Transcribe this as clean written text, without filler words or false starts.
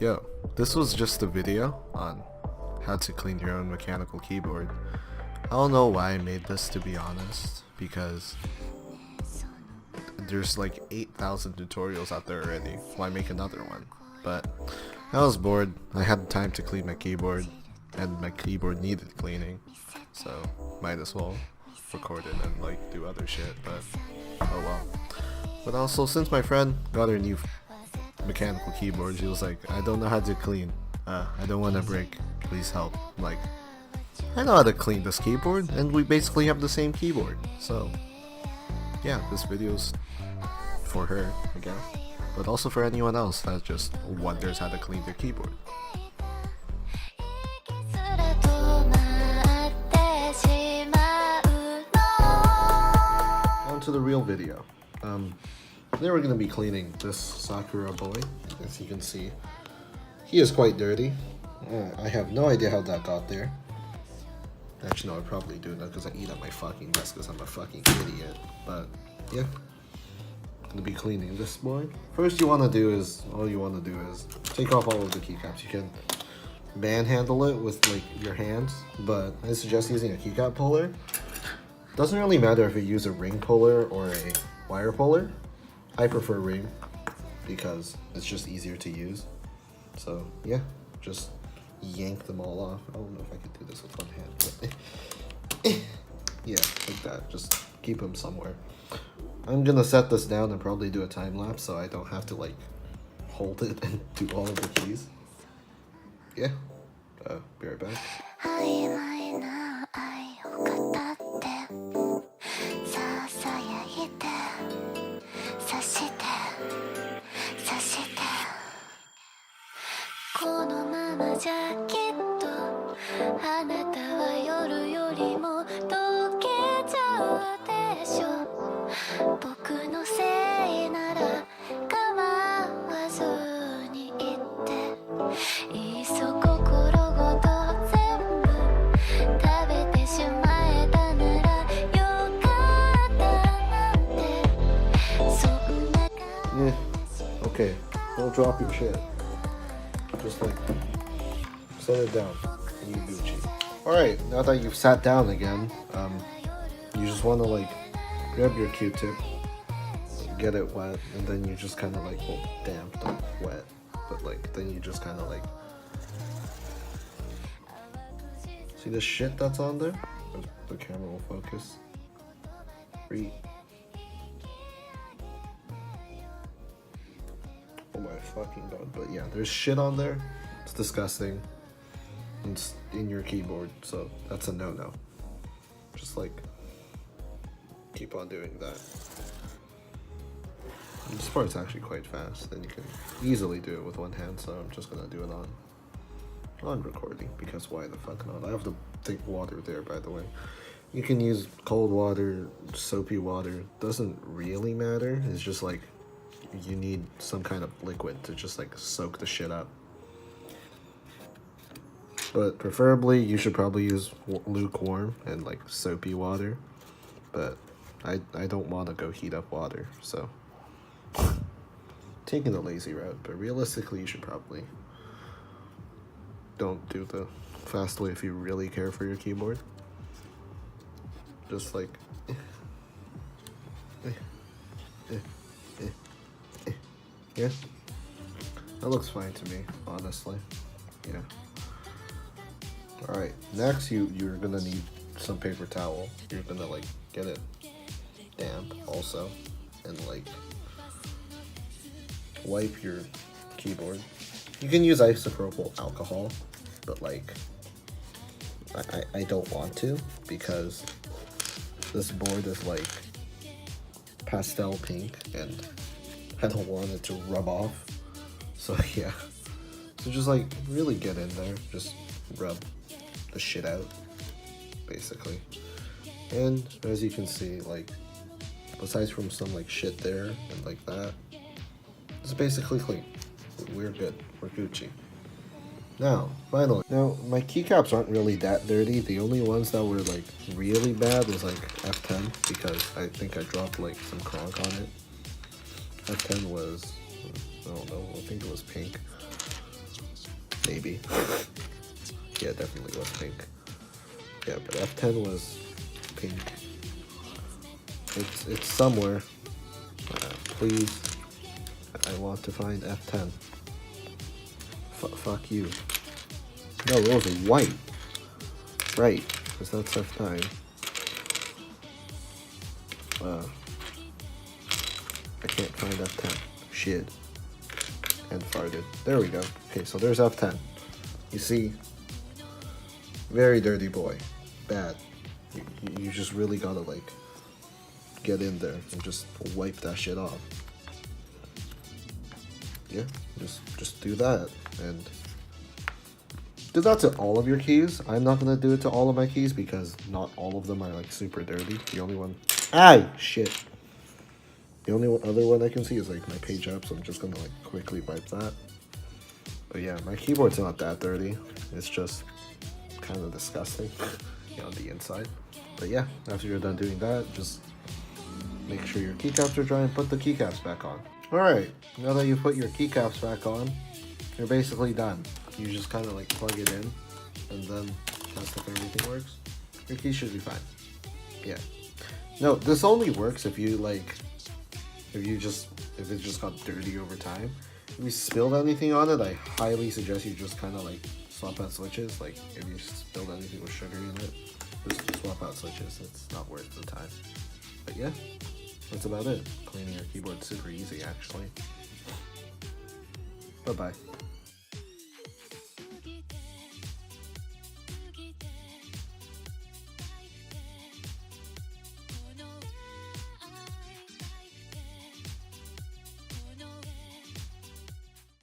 Yo, this was just a video on how to clean your own mechanical keyboard. I don't know why I made this, to be honest, because there's like 8,000 tutorials out there already. Why make another one? But I was bored. I had time to clean my keyboard, and my keyboard needed cleaning, so might as well record it and like do other shit. But oh well. But also, since my friend got her new mechanical keyboard, she was like, I don't know how to clean, I don't want to break, please help. I'm like, I know how to clean this keyboard, and we basically have the same keyboard. So yeah, this video's for her, I guess, but also for anyone else that just wonders how to clean their keyboard. On to the real video. Today we're going to be cleaning this Sakura boy. As you can see, he is quite dirty. I have no idea how that got there. Actually, no, I probably do know because I eat at my fucking desk because I'm a fucking idiot. But yeah, I'm going to be cleaning this boy. First all you want to do is take off all of the keycaps. You can manhandle it with like your hands, but I suggest using a keycap puller. Doesn't really matter if you use a ring puller or a wire puller. I prefer ring because it's just easier to use. So yeah, just yank them all off. I don't know if I could do this with one hand, but yeah, like that. Just keep them somewhere. I'm gonna set this down and probably do a time lapse so I don't have to like hold it and do all of the keys. Yeah, be right back. Okay, don't drop your shit. Just like set it down and you Gucci. Alright, now that you've sat down again, you just want to like grab your Q-tip, get it wet, and then you just kind of like, well, damp, not wet, but like then you just kind of like, see the shit that's on there? The camera will focus. Read. Oh my fucking god, but yeah, there's shit on there. It's disgusting. It's in your keyboard, so that's a no-no. Just like, keep on doing that. And this part's actually quite fast, and you can easily do it with one hand, so I'm just gonna do it on recording, because why the fuck not? I have the thick water there, by the way. You can use cold water, soapy water, doesn't really matter. It's just like, you need some kind of liquid to just like soak the shit up. But preferably you should probably use lukewarm and like soapy water, but I don't want to go heat up water, so taking the lazy route. But realistically you should probably don't do the fast way if you really care for your keyboard. Just like yeah, that looks fine to me, honestly. Yeah. Alright, next you're gonna need some paper towel. You're gonna like get it damp also, and like wipe your keyboard. You can use isopropyl alcohol, but like I don't want to, because this board is like pastel pink and I don't want it to rub off. So yeah, so just like really get in there, just rub the shit out basically. And as you can see, like besides from some like shit there and like that, it's basically clean. We're good, we're Gucci. Now finally, now my keycaps aren't really that dirty. The only ones that were like really bad was like F10, because I think I dropped like some cronk on it. F10 was, I don't know, I think it was pink. maybe. Yeah, it definitely was pink. Yeah, but F10 was pink. It's somewhere. Please, I want to find F10. Fuck you. No, it was white. Right, because that's F9. I can't find F10. Shit. And farted. There we go. Okay, so there's F10. You see, very dirty boy. Bad. You just really gotta like get in there and just wipe that shit off. Yeah, just do that and do that to all of your keys. I'm not gonna do it to all of my keys because not all of them are like super dirty. The only one, shit. The only other one I can see is like my page app, so I'm just gonna like quickly wipe that. But yeah, my keyboard's not that dirty. It's just kind of disgusting on the inside. But yeah, after you're done doing that, just make sure your keycaps are dry and put the keycaps back on. Alright, now that you put your keycaps back on, you're basically done. You just kind of like plug it in and then test if everything works. Your keys should be fine. Yeah. No, this only works if you like, if it just got dirty over time. If you spilled anything on it, I highly suggest you just kind of like swap out switches. Like if you spilled anything with sugar in it, just swap out switches. It's not worth the time. But yeah, that's about it. Cleaning your keyboard super easy actually. Bye bye.